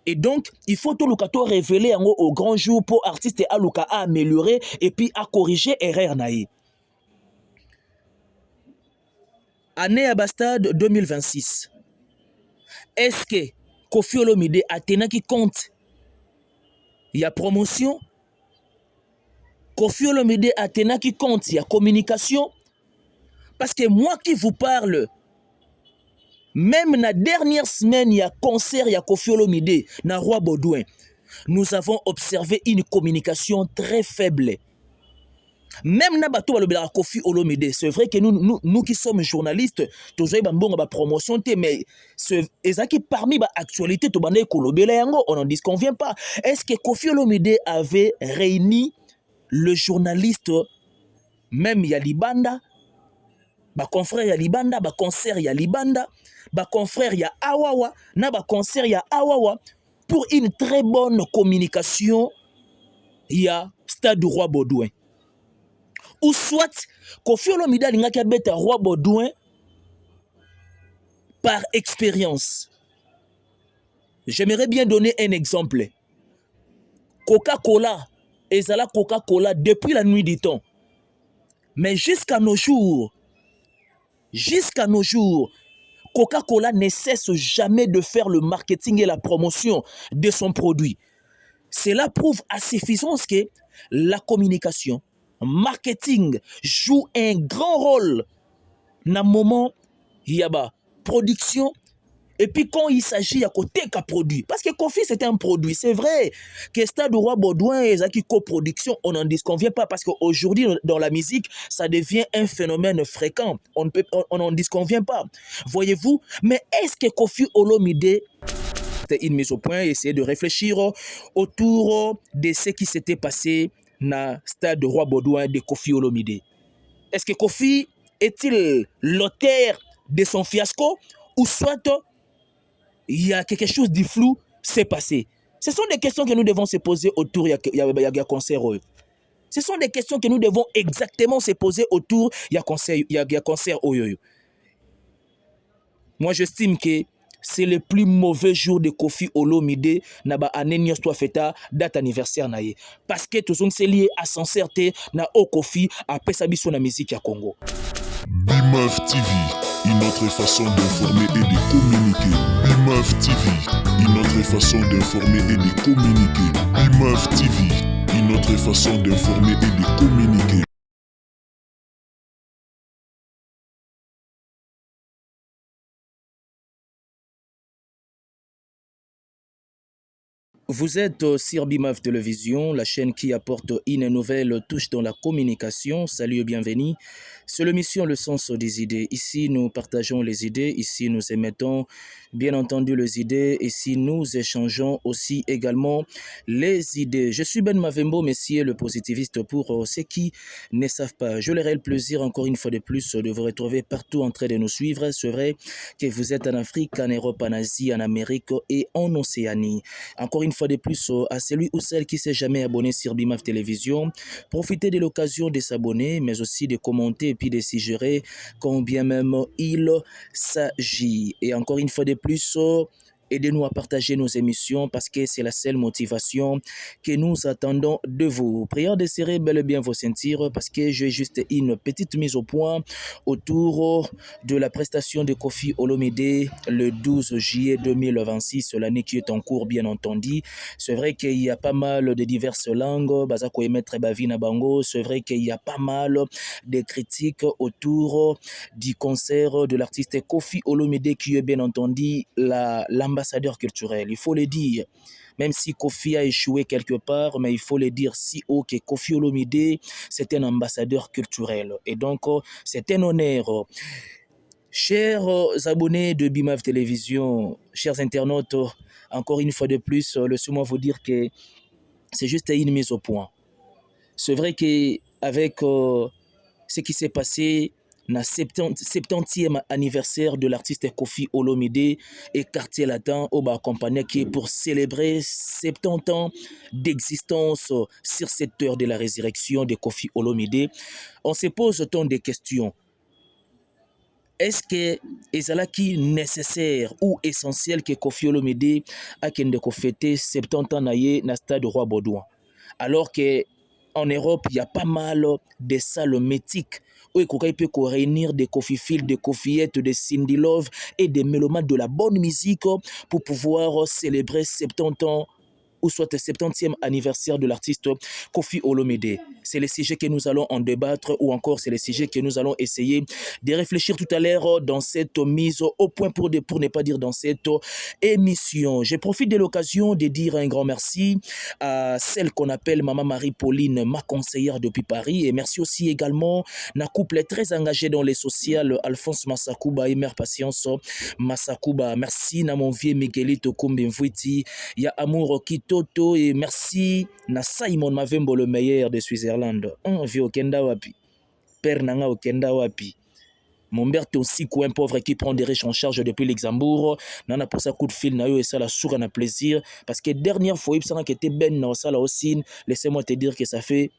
Et donc, il faut tout le cas révéler au grand jour pour artiste à Luka à améliorer et puis à corriger erreur naïe. Année à Bastade 2026. Est-ce que Koffi Olomide a tenu qui compte? Il y a promotion. Koffi Olomide a tenu qui compte? Il y a communication. Parce que moi qui vous parle, même la dernière semaine, il y a concert, il y a Koffi Olomide, na Roi Baudouin. Nous avons observé une communication très faible. Même na bato balobela Koffi Olomide, c'est vrai que nous qui sommes journalistes, toujours bambonga ba promotion mais ezaki parmi ba actualité to bande kolobela yango, on n'en disconvient pas. Est-ce que Koffi Olomide avait réuni le journaliste même ya Libanda, ba confrère ya Libanda, ba concert ya Libanda, ba confrère ya Awawa, na ba concert ya Awawa pour une très bonne communication ya Stade du Roi Baudouin? Ou soit, Koffi Olomide alingaki abeta Roi Baudouin par expérience. J'aimerais bien donner un exemple. Coca-Cola, ezala Coca-Cola depuis la nuit du temps. Mais jusqu'à nos jours, Coca-Cola ne cesse jamais de faire le marketing et la promotion de son produit. Cela prouve à suffisance que la communication, marketing joue un grand rôle dans le moment il y a production et puis quand il s'agit à côté qu'un produit parce que Koffi c'était un produit, c'est vrai que Stade du Roi Baudouin et Zaki coproduction, on n'en disconvient pas parce qu'aujourd'hui dans la musique ça devient un phénomène fréquent, on n'en disconvient pas, voyez-vous. Mais est-ce que Koffi Olomide, c'était une mise au point, essayer de réfléchir autour de ce qui s'était passé dans Stade du Roi Baudouin de Koffi Olomide? Est-ce que Koffi est-il l'auteur de son fiasco ou soit il y a quelque chose de flou s'est passé? Ce sont des questions que nous devons se poser autour de concert. Ce sont des questions que nous devons exactement se poser autour de concert. Moi, j'estime que c'est le plus mauvais jour de Koffi Olomide naba anenios toi feta date anniversaire naie parce que tout c'est lié à sincérité na o Koffi après sa biso na musique ya Congo. BIMAF TV, une autre façon d'informer et de communiquer. BIMAF TV, une autre façon d'informer et de communiquer. BIMAF TV, une autre façon d'informer et de communiquer. Vous êtes sur BIMAF Télévision, la chaîne qui apporte une nouvelle touche dans la communication. Salut et bienvenue. C'est l'émission Le Sens des idées. Ici, nous partageons les idées. Ici, nous émettons bien entendu les idées. Ici, nous échangeons aussi également les idées. Je suis Ben Mavembo, messieurs le positiviste pour ceux qui ne savent pas. Je leur ai le plaisir encore une fois de plus de vous retrouver partout en train de nous suivre. C'est vrai que vous êtes en Afrique, en Europe, en Asie, en Amérique et en Océanie. Encore une fois de plus à celui ou celle qui s'est jamais abonné sur BIMAF Télévision, profitez de l'occasion de s'abonner, mais aussi de commenter et puis de suggérer combien même il s'agit. Et encore une fois de plus, aidez-nous à partager nos émissions parce que c'est la seule motivation que nous attendons de vous. Prière de serrer bel et bien vos ceintures parce que j'ai juste une petite mise au point autour de la prestation de Koffi Olomide le 12 juillet 2026, l'année qui est en cours bien entendu. C'est vrai qu'il y a pas mal de diverses langues, Bazako Emetre Bavina Bango, c'est vrai qu'il y a pas mal de critiques autour du concert de l'artiste Koffi Olomide qui est bien entendu l'ambassadeur culturel, il faut le dire. Même si Koffi a échoué quelque part, mais il faut le dire si haut que Koffi Olomide, c'est un ambassadeur culturel. Et donc, c'est un honneur. Chers abonnés de BIMAF Télévision, chers internautes, encore une fois de plus, laissez-moi vous dire que c'est juste une mise au point. C'est vrai qu'avec ce qui s'est passé le 70e anniversaire de l'artiste Koffi Olomide et Quartier Latin au accompagné qui est pour célébrer 70 ans d'existence sur cette heure de la résurrection de Koffi Olomide, on se pose autant de questions. est-ce que ezalaki nécessaire ou essentiel que Koffi Olomide akende ko fêter 70 ans na ye na stade Roi Baudouin, alors que en Europe il y a pas mal de salles mythiques où il peut réunir des Koffi Field, des Koffiettes, des Cindy Love et des mélomanes de la bonne musique pour pouvoir célébrer 70 ans ou soit le 70e anniversaire de l'artiste Koffi Olomide. C'est le sujet que nous allons en débattre ou encore c'est le sujet que nous allons essayer de réfléchir tout à l'heure dans cette mise au point pour ne pas dire dans cette émission. Je profite de l'occasion de dire un grand merci à celle qu'on appelle Maman Marie-Pauline, ma conseillère depuis Paris, et merci aussi également à un couple très engagé dans les sociales, Alphonse Massakuba et Mère Patience Massakuba. Merci à mon vieux Miguelito Kumbimvwiti, il y a Amour Kitoto et merci na Simon Mavembo le meilleur de Suisse-Irlande. Vieux Okenda Wapi, Père Nanga Okenda Wapi. Mon père est aussi un pauvre qui prend des riches en charge depuis Luxembourg. Nana pour ça coup de fil na yo et ça la sourd na plaisir parce que dernière fois il s'en qui était ben na ça là aussi, laissez-moi te dire que ça fait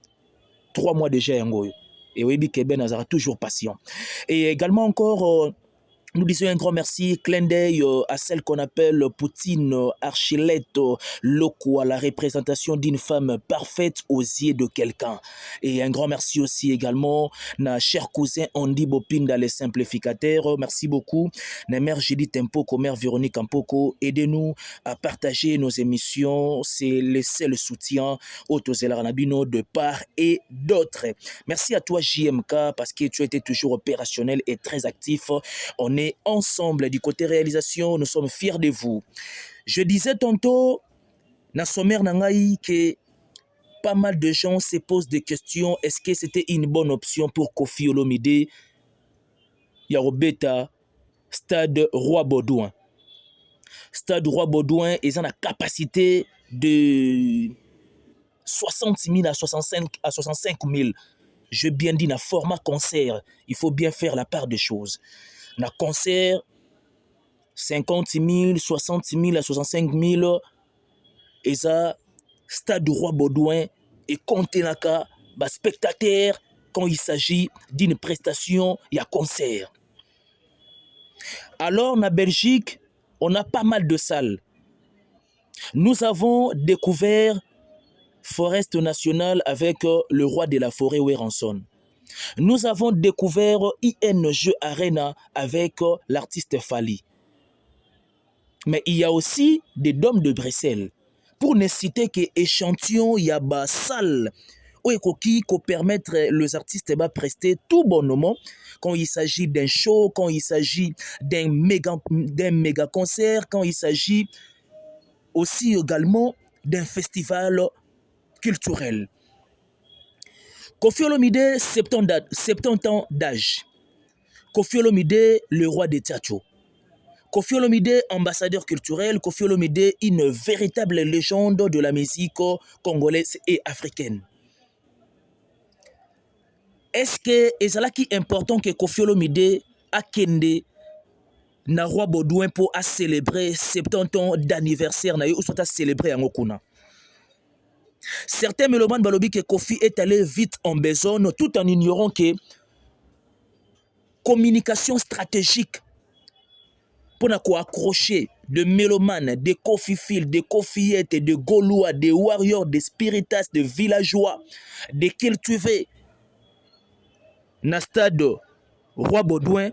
3 mois déjà yango. Et oui que ben azara toujours patient. Et également encore nous disons un grand merci, clin d'œil à celle qu'on appelle Poutine Archilette Loko, à la représentation d'une femme parfaite aux yeux de quelqu'un. Et un grand merci aussi également à cher cousin Andy Bopinda, les simplificateurs. Merci beaucoup. Na mère Judith Mpoko, mère Véronique Mpoko, aidez-nous à partager nos émissions. C'est le seul soutien au Tozelarabino de part et d'autre. Merci à toi JMK parce que tu as été toujours opérationnel et très actif. On est ensemble du côté réalisation, nous sommes fiers de vous. Je disais tantôt, dans sommaire nangaï, que pas mal de gens se posent des questions. Est-ce que c'était une bonne option pour Koffi Olomide Yarobeta, stade Roi Baudouin. Stade Roi Baudouin, ils ont la capacité de 60 000 à 65 000. Je bien dit, dans format concert, il faut bien faire la part des choses. Na concert 50 000, 60 000 à 65 000 et ça stade Roi Baudouin et compter naka ba spectateur quand il s'agit d'une prestation il y a concert. Alors na Belgique, on a pas mal de salles. Nous avons découvert Forest National avec le roi de la forêt Weranson. Nous avons découvert ING Arena avec l'artiste Fali. Mais il y a aussi des dômes de Bruxelles. Pour ne citer qu'échantillon, il y a des salles qui permettent les artistes de prester tout bonnement quand il s'agit d'un show, quand il s'agit d'un méga concert, quand il s'agit aussi également d'un festival culturel. Koffi Olomide, 70 ans d'âge. Koffi Olomide, le roi des Tchatcho. Koffi Olomide, ambassadeur culturel. Koffi Olomide, une véritable légende de la musique congolaise et africaine. Est-ce que c'est important que Koffi Olomide a kende na roi Baudouin pour célébrer 70 ans d'anniversaire ou soit à célébrer en Okuna? Certains mélomanes balobi que Koffi est allé vite en besogne tout en ignorant que communication stratégique pour accrocher de mélomanes, de Koffi Field, de Koffiettes, de Gaulois, de warriors, de spiritas, de villageois, de cultivés na stade Roi Baudouin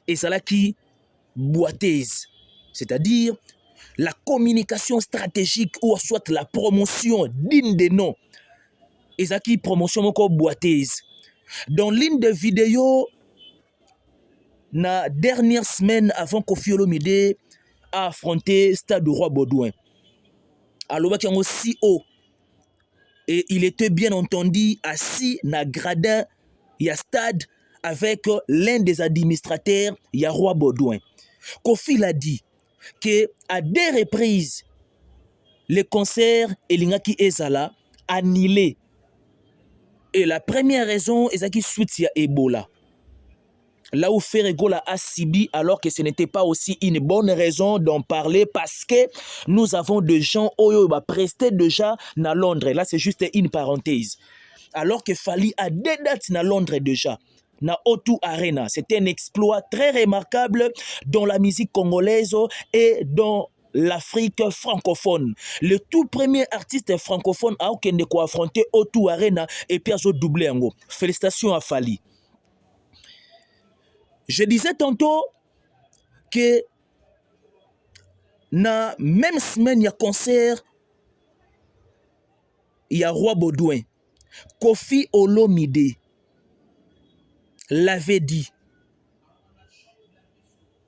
et ça là qui boiteuse, c'est-à-dire la communication stratégique ou soit la promotion digne de nom. Et ça qui promotion encore boiteuse. Dans l'une des vidéos, la dernière semaine avant Koffi Olomide a affronté Stade Roi Baudouin. Alors qu'il y a aussi haut. Et il était bien entendu assis na gradin, il y a stade avec l'un des administrateurs, il y a Roi Baudouin. Koffi l'a dit qu'à des reprises, les concerts et l'ingaki ezala annulés. Et la première raison, c'est qu'il suite il y a Ebola. Là où Ferregola a subi, alors que ce n'était pas aussi une bonne raison d'en parler parce que nous avons des gens qui ont presté déjà à Londres. Là, c'est juste une parenthèse. Alors que Fali a des dates à Londres déjà. na O2 Arena. C'était un exploit très remarquable dans la musique congolaise et dans l'Afrique francophone. Le tout premier artiste francophone a affronté O2 Arena et puis a doublé en gros. Félicitations à Fali. Je disais tantôt que na même semaine il y a concert, il y a Roi Baudouin. Koffi Olomide l'avait dit.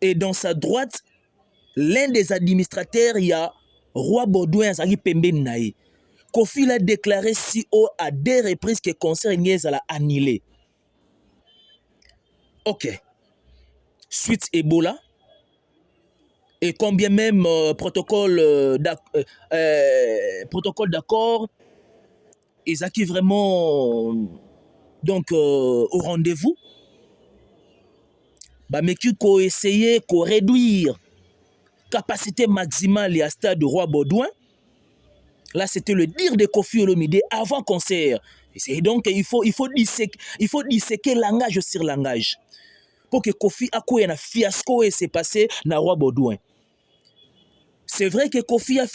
Et dans sa droite, l'un des administrateurs, il y a Roi Baudouin Azali Pembe Nae. Koffi l'a déclaré si haut à 2 reprises que le concert Niez a annulé. Ok. Suite Ebola. Et combien même protocole d'accord, ils acquis vraiment donc au rendez-vous. Bah mais qui ko essayer ko réduire capacité maximale à stade du Roi Baudouin. Là c'était le dire de Koffi Olomide avant concert. Et donc il faut disséquer langage sur langage pour que Koffi a quoi un fiasco et s'est passé na Roi Baudouin. C'est vrai que Koffi a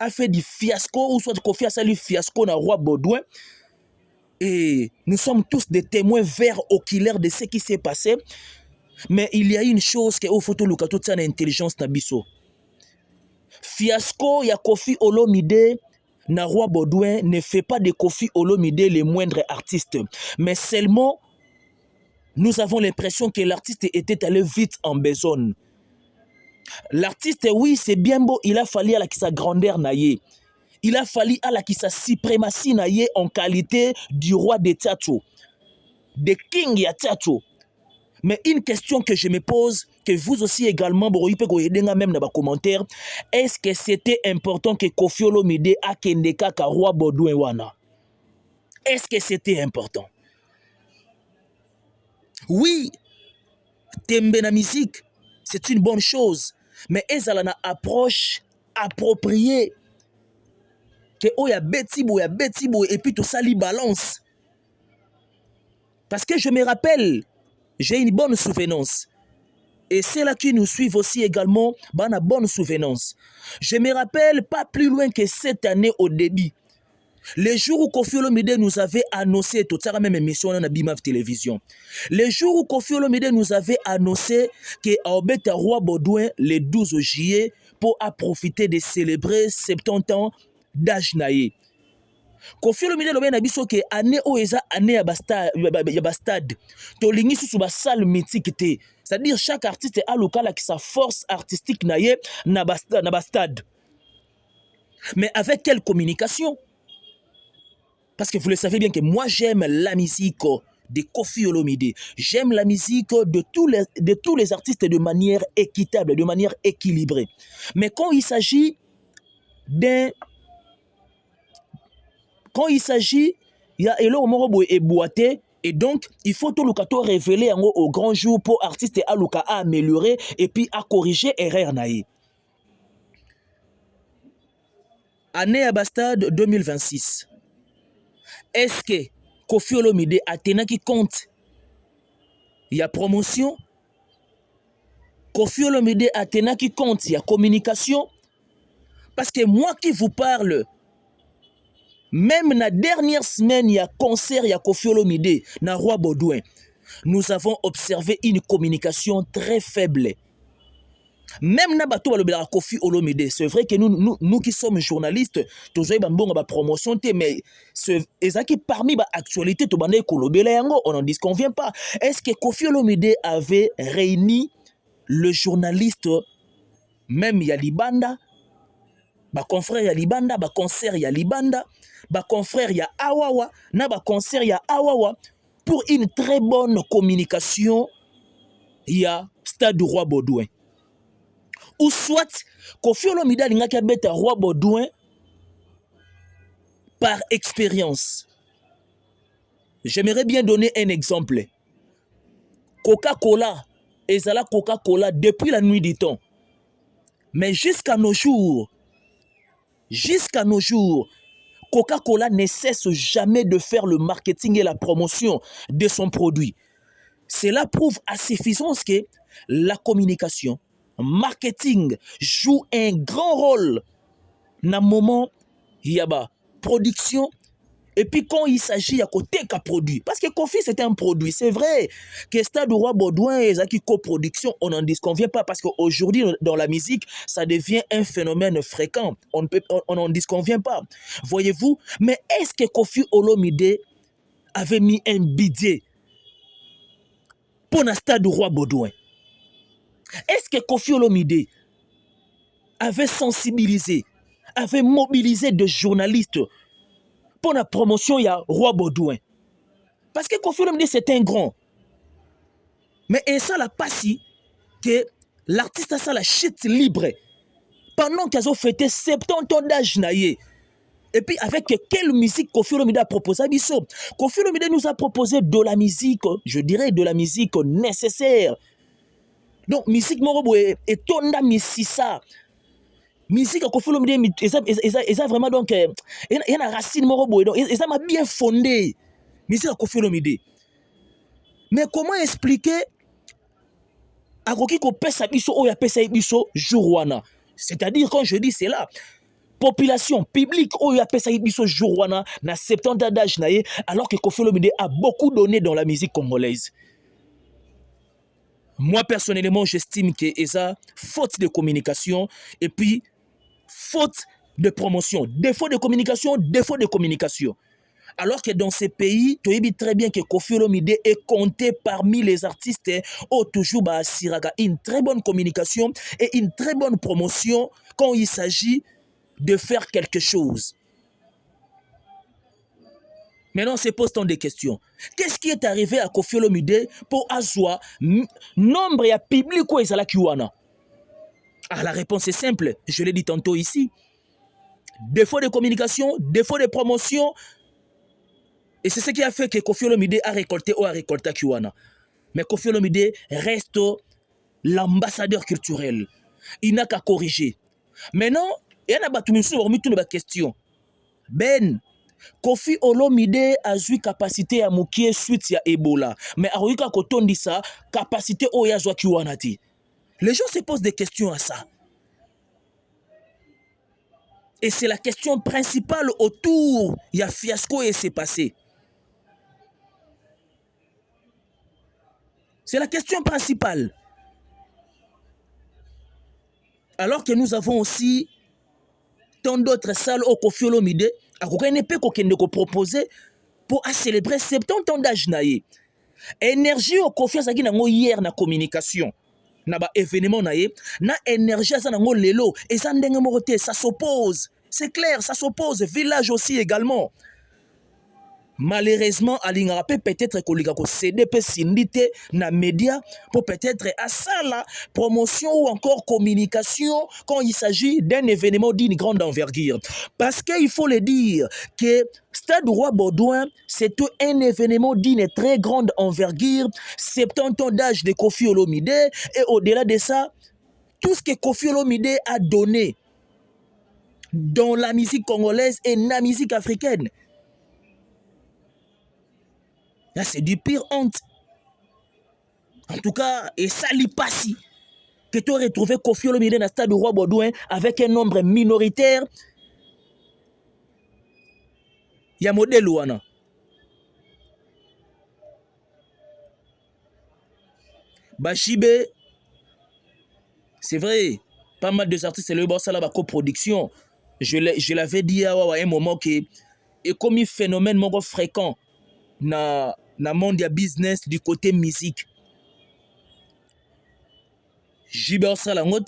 fait du fiasco, ou soit Koffi a sali fiasco na Roi Baudouin. Et nous sommes tous des témoins verts oculaires de ce qui s'est passé. Mais il y a une chose que au photo lukato tsana intelligence tabiso. Fiasco ya Koffi Olomide na Roi Baudouin ne fait pas de Koffi Olomide le moindre artiste. Mais seulement, nous avons l'impression que l'artiste était allé vite en besogne. L'artiste, oui, c'est bien beau, il a fallu à la qui sa grandeur naïe. Il a fallu à la qui sa suprématie naïe en qualité du roi de Tchatcho, de King ya Tchatcho. Mais une question que je me pose, que vous aussi également, même dans les commentaires, est-ce que c'était important que Koffi Olomide a kendeka ka Roi Baudouin wana? Est-ce que c'était important? Oui, tembe na musique, c'est une bonne chose. Mais est-ce qu'elle a une approche appropriée? Que oh ya betibo et puis tout ça li balance. Parce que je me rappelle, j'ai une bonne souvenance. Et ceux-là qui nous suivent aussi également, bah, une bonne souvenance. Je me rappelle pas plus loin que cette année au début. Les jours où Koffi Olomide nous avait annoncé, tout ça la même émission dans la BIMAF Télévision. Les jours où Koffi Olomide nous avait annoncé qu'Aubert Roi Baudouin le 12 juillet pour profiter de célébrer 70 ans d'âge naïe. Koffi Olomide lobe na biso ke année o eza année ya bastade to lingi sous ba salle mythique té, c'est-à-dire chaque artiste a local qui sa force artistique naie na bastade. Mais avec quelle communication? Parce que vous le savez bien que moi j'aime la musique de Koffi Olomide. J'aime la musique de tous les artistes de manière équitable, de manière équilibrée. Mais quand il s'agit il y a Elo Morobo et Boité, et donc il faut tout le cato révéler au grand jour pour artiste à améliorer et puis à corriger erreur naïe. Année à Bastade 2026. Est-ce que Koffi Olomide a tenu qui compte? Il y a promotion. Koffi Olomide a tenu qui compte? Il y a communication. Parce que moi qui vous parle, même la dernière semaine, il y a concert, il y a Koffi Olomide, na Roi Baudouin. Nous avons observé une communication très faible. Même na bato balobela Koffi Olomide, c'est vrai que nous qui sommes journalistes, toujours ba promotion mais ezaki parmi ba actualité to bande kolobela yango, on n'en disconvient pas. Est-ce que Koffi Olomide avait réuni le journaliste même ya Libanda, ba confrère ya Libanda, ba concert ya Libanda, ba confrère ya Awawa, na ba concert ya Awawa pour une très bonne communication ya Stade du Roi Baudouin? Ou soit Koffi Olomide alingaki abeta Roi Baudouin par expérience. J'aimerais bien donner un exemple. Coca-Cola, ezala Coca-Cola depuis la nuit du temps. Mais jusqu'à nos jours, Coca-Cola ne cesse jamais de faire le marketing et la promotion de son produit. Cela prouve à suffisance que la communication, marketing joue un grand rôle dans le moment il y a production. Et puis quand il s'agit à côté qu'un produit, parce que Kofi c'est un produit, c'est vrai que Stade Roi Baudouin et Zaki coproduction, on n'en disconvient pas parce qu'aujourd'hui dans la musique, ça devient un phénomène fréquent, on n'en disconvient pas, voyez-vous. Mais est-ce que Kofi Olomide avait mis un budget pour le Stade Roi Baudouin? Est-ce que Kofi Olomide avait sensibilisé, avait mobilisé des journalistes pour la promotion, il y a Roi Baudouin? Parce que Kofi Olomide, c'est un grand. Mais et ça, la passi, que l'artiste a ça la chute libre. Pendant qu'ils ont fêté 70 ans d'âge naïe. Et puis, avec quelle musique Kofi Olomide a proposé à Bissot? Kofi Olomide nous a proposé de la musique, je dirais de la musique nécessaire. Donc, musique Morobo et Tonda Mississa. Musique Kofi Olomide, ils ont vraiment donc, il y a une racine Morobo, donc ils ont bien fondé. Musique Kofi Olomide. Mais comment expliquer à Koki ko pesa biso ou ya pesa biso jourwana? C'est-à-dire quand je dis c'est là, population publique ou ya pesa biso jourwana na 70 d'âge naïe, alors que Kofi Olomide a beaucoup donné dans la musique congolaise. Moi personnellement, j'estime que ça faute de communication et puis faute de promotion, défaut de communication, défaut de communication. Alors que dans ces pays, tu sais très bien que Kofi Olomide est compté parmi les artistes où toujours une très bonne communication et une très bonne promotion quand il s'agit de faire quelque chose. Maintenant, on se pose tant de questions. Qu'est-ce qui est arrivé à Kofi Olomide pour avoir nombre de public où ils ont? Ah, la réponse est simple, je l'ai dit tantôt ici. Défaut de communication, défaut de promotion. Et c'est ce qui a fait que Kofi Olomide a récolté ou a récolté Kiwana. Mais Kofi Olomide reste l'ambassadeur culturel. Il n'a qu'à corriger. Maintenant, il y a une question. Ben, Kofi Olomide a eu capacité à moukier suite à Ebola. Mais à Royka Koton dit ça, capacité au Yazwa Kiwana. Les gens se posent des questions à ça. Et c'est la question principale autour. Il y a fiasco et c'est passé. C'est la question principale. Alors que nous avons aussi tant d'autres salles au Kofi Olomide, à quoi ne peut qu'on proposer pour célébrer 70 ans d'âge naïe. Énergie au Kofi Olomide nango hier na communication. Na ba événement naïe, na énergie ça nango lelo et ça ndenge moroté, ça s'oppose. C'est clair, ça s'oppose. Village aussi également. Malheureusement, Alingara peut-être qu'on céder sindité na média pour peut-être à ça la promotion ou encore communication quand il s'agit d'un événement d'une grande envergure. Parce qu'il faut le dire que Stade Roi Baudouin, c'est un événement d'une très grande envergure, 70 ans d'âge de Kofi Olomide et au-delà de ça, tout ce que Kofi Olomide a donné dans la musique congolaise et la musique africaine. Là, c'est du pire honte. En tout cas, et ça l'y passe. Que tu aurais retrouvé Kofi Olomide dans le Stade du Roi Baudouin avec un nombre minoritaire. Il y a un modèle ouana. Bachibe, c'est vrai, pas mal de artistes, c'est le boss à la coproduction. Je l'avais dit à un moment que, et comme un phénomène fréquent dans le monde du business du côté musique. Jibe Salangote,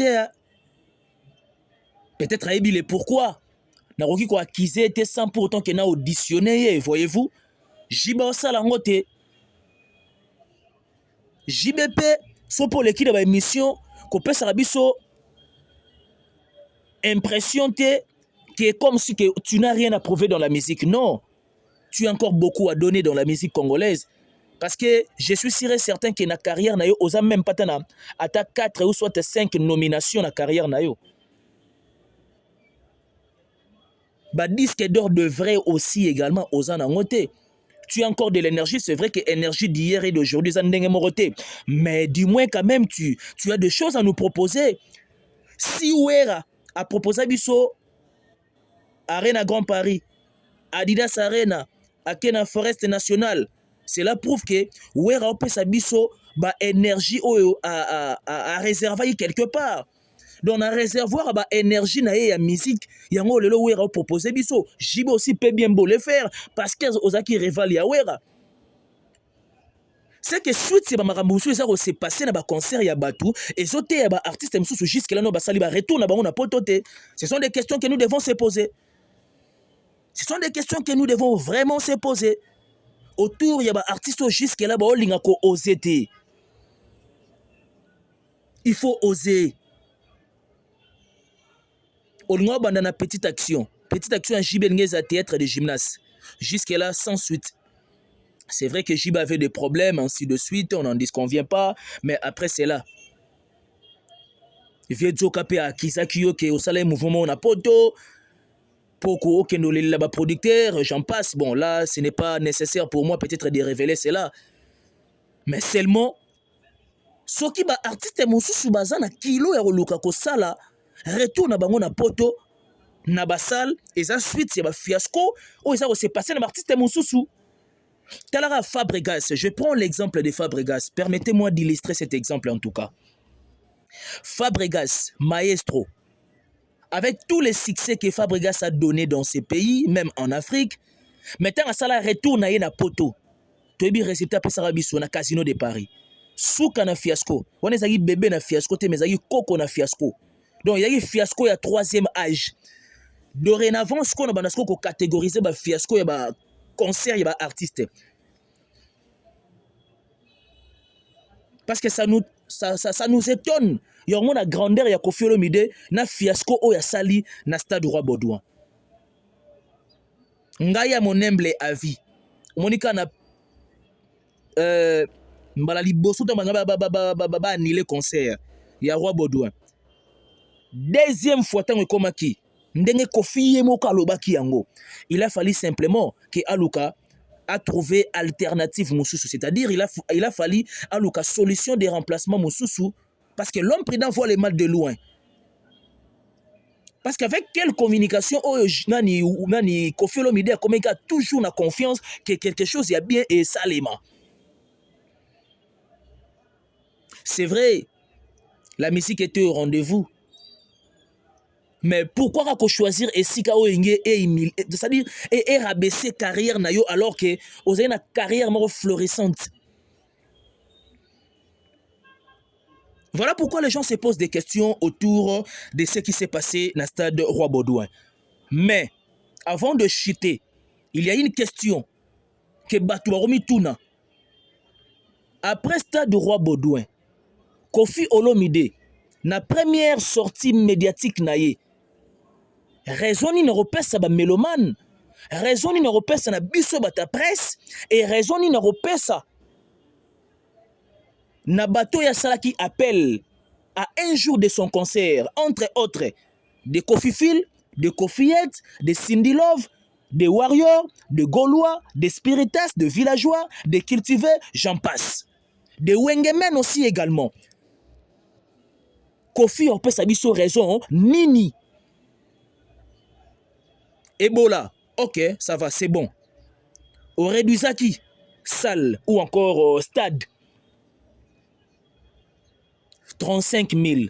peut-être le pourquoi. Naroki ko accusé était sans pourtant qu'il n'a auditionné, voyez-vous. Jibe Salangote. JBP, soit pour l'équipe de la mission, qu'on peut s'abisso impression qui est comme si que tu n'as rien à prouver dans la musique. Non. Tu as encore beaucoup à donner dans la musique congolaise. Parce que je suis sûr et certain que na carrière na yo osa même pas tana ata 4 ou soit 5 nominations na carrière na yo. Ba disque d'or devrait aussi également osa na ngote. tu as encore de l'énergie, c'est vrai que l'énergie d'hier et d'aujourd'hui, ça n'est pas. Mais du moins, quand même, tu as des choses à nous proposer. Si Wera a proposé Bisso, Arena Grand Paris, Adidas Arena, Akena Forest National, cela prouve que Wera a sa Bisso, ba énergie à réserver quelque part. Dans un réservoir, bah, énergie na ya musique, yango lelo Wera proposé biso. Jibo aussi peut bien beau le faire parce que ozaki rival ya Wera. C'est que suite c'est ba makambusu ça s'est passé na ba concert ya Batu et zote ya ba artiste msusu jusque là no ba sali ba retour na bango na potote. Ce sont des questions que nous devons se poser. Ce sont des questions que nous devons vraiment se poser. Autour ya ba artiste jusque là ba olinga ko oser te. Il faut oser. Olinga banda na petite action à JB Ngeza théâtre de gymnase. Jusque là sans suite. C'est vrai que JB avait des problèmes, ainsi de suite, on n'en disconvient pas, mais après c'est là. Viedzo Kapé à Kisakio qui au salaire mouvement on a poto, Poko Kendole là-bas producteur, j'en passe. Bon là, ce n'est pas nécessaire pour moi peut-être de révéler cela. Mais seulement, ce qui ba artiste mosusu bazana kilo ya roluka ko sala, retour na bango na poto, na basal, et ça suite c'est ba fiasco, ou ça s'est passé na artiste mosusu. Talara Fabregas, je prends l'exemple de Fabregas. Permettez-moi d'illustrer cet exemple en tout cas. Fabregas, maestro, avec tous les succès que Fabregas a donné dans ces pays, même en Afrique, maintenant à ça retourne à na poto. Tobi résultat pour Sarabiso na Casino de Paris. Souka na fiasco. On est allé bébé na fiasco, mais allé coco na fiasco. Donc il y a eu fiasco il y a troisième âge. Dorénavant, ce qu'on a banasco ko catégoriser ba fiasco et ba concert et ba artiste. Parce que ça nous étonne. Il y a la grandeur, il y a Koffi Olomide, na fiasco o ya sali na stade Roi Baudouin. Ngaya mon humble avis. Monika na mbalali bosso to ba annulé concert. Il y a Roi Baudouin. Deuxième fois tant komaki. Ndenge Koffi yemoka lobaki yango. Il a fallu simplement que Aluka a trouvé alternative Moussoussou. C'est-à-dire, il a fallu Aluka solution de remplacement Moussoussou. Parce que l'homme prudent voit les mal de loin. Parce qu'avec quelle communication, Koffi Olomide a toujours la confiance que quelque chose est bien et salement. C'est vrai, la musique était au rendez-vous. Mais pourquoi choisir Esika Oenge c'est-à-dire et rabaisser carrière nayo alors que vous avez une carrière florissante. Voilà pourquoi les gens se posent des questions autour de ce qui s'est passé dans le stade Roi Baudouin. Mais avant de chuter, il y a une question que Batouaromi Touna. Après stade Roi Baudouin, Koffi Olomide, na première sortie médiatique naye, raison ni repèse ba mélomane, raison ni repèse na biso bata presse et raison ni repèse na bato ya sala qui appelle à un jour de son concert, entre autres de Koffi Phil, de Koffi Ed, de Cindy Love, de Warrior, de Gaulois, de Spiritas, de Villageois, de Cultivé, j'en passe. De Wengemen aussi également. Koffi on peut s'habiller raison, Nini. Ebola, ok, ça va, c'est bon. Oreduzaki, salle ou encore stade. 35 000.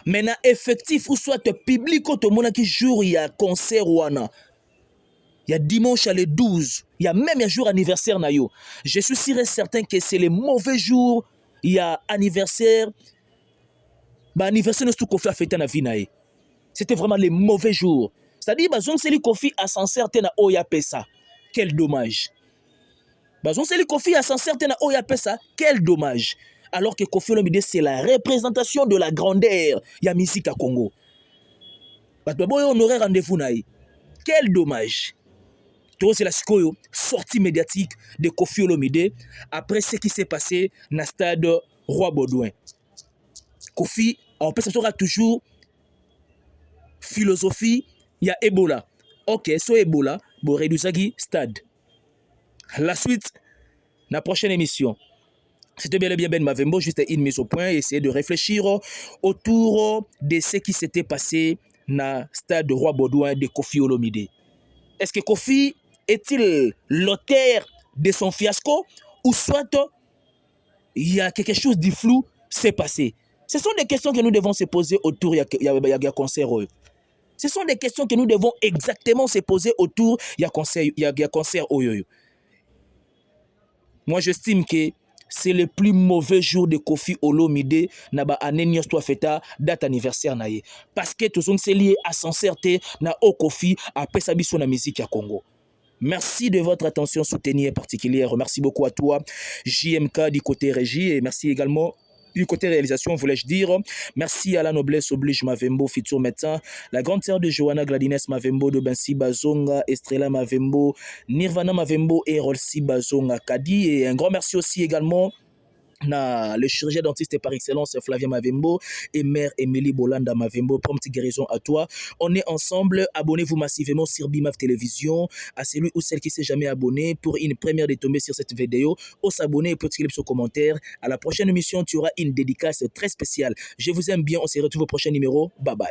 Maintenant, effectif ou soit public, tout le monde qui jour, il y a concert ou il y a dimanche à le 12. Il y a même un jour anniversaire. Je suis sûr et certain que c'est les mauvais jours. Il y a anniversaire. Anniversaire, nous sommes fait à fêter na vie. C'était vraiment les mauvais jours. C'est-à-dire, c'est le Koffi à s'en certain à Oya Pesa. Quel dommage. C'est le Koffi à s'en certain à Oya Pesa. Quel dommage. Alors que Koffi Olomide, c'est la représentation de la grandeur. Il y a musique à Congo. On aurait rendez-vous. Quel dommage. C'est la sortie médiatique de Koffi Olomide après ce qui s'est passé dans le stade Roi Baudouin. Koffi, on peut s'assurer toujours philosophie, il y a Ebola. Ok, so Ebola, bo réduisaki stade. La suite, la prochaine émission. C'était bel et bien Ben Mavembo, juste une mise au point, essayer de réfléchir autour de ce qui s'était passé dans le stade de Roi Baudouin de Kofi Olomide. Est-ce que Kofi est-il l'auteur de son fiasco ou soit il y a quelque chose de flou s'est passé? Ce sont des questions que nous devons se poser autour de concert. Ce sont des questions que nous devons exactement se poser autour de concert. Moi, j'estime que c'est le plus mauvais jour de Kofi Olomide na ba année toi feta date anniversaire na ye parce que tout c'est lié à sincérité na o Kofi a pesa biso na musique ya Congo. Merci de votre attention soutenue et particulière. Merci beaucoup à toi JMK du côté régie et merci également du côté réalisation, voulais-je dire. Merci à la noblesse oblige Mavembo, futur médecin, la grande sœur de Johanna Gladines Mavembo, de Bensi Bazonga, Estrella Mavembo, Nirvana Mavembo et Rolsi Bazonga Kadi. Et un grand merci aussi également le chirurgien dentiste par excellence Flavien Mavembo et mère Émilie Bolanda Mavembo. Prompte guérison à toi. On est ensemble. Abonnez-vous massivement sur BIMAF Télévision. À celui ou celle qui s'est jamais abonné pour une première de tomber sur cette vidéo. Au s'abonner et petit clip sur commentaire. À la prochaine émission, tu auras une dédicace très spéciale. Je vous aime bien. On se retrouve au prochain numéro. Bye bye.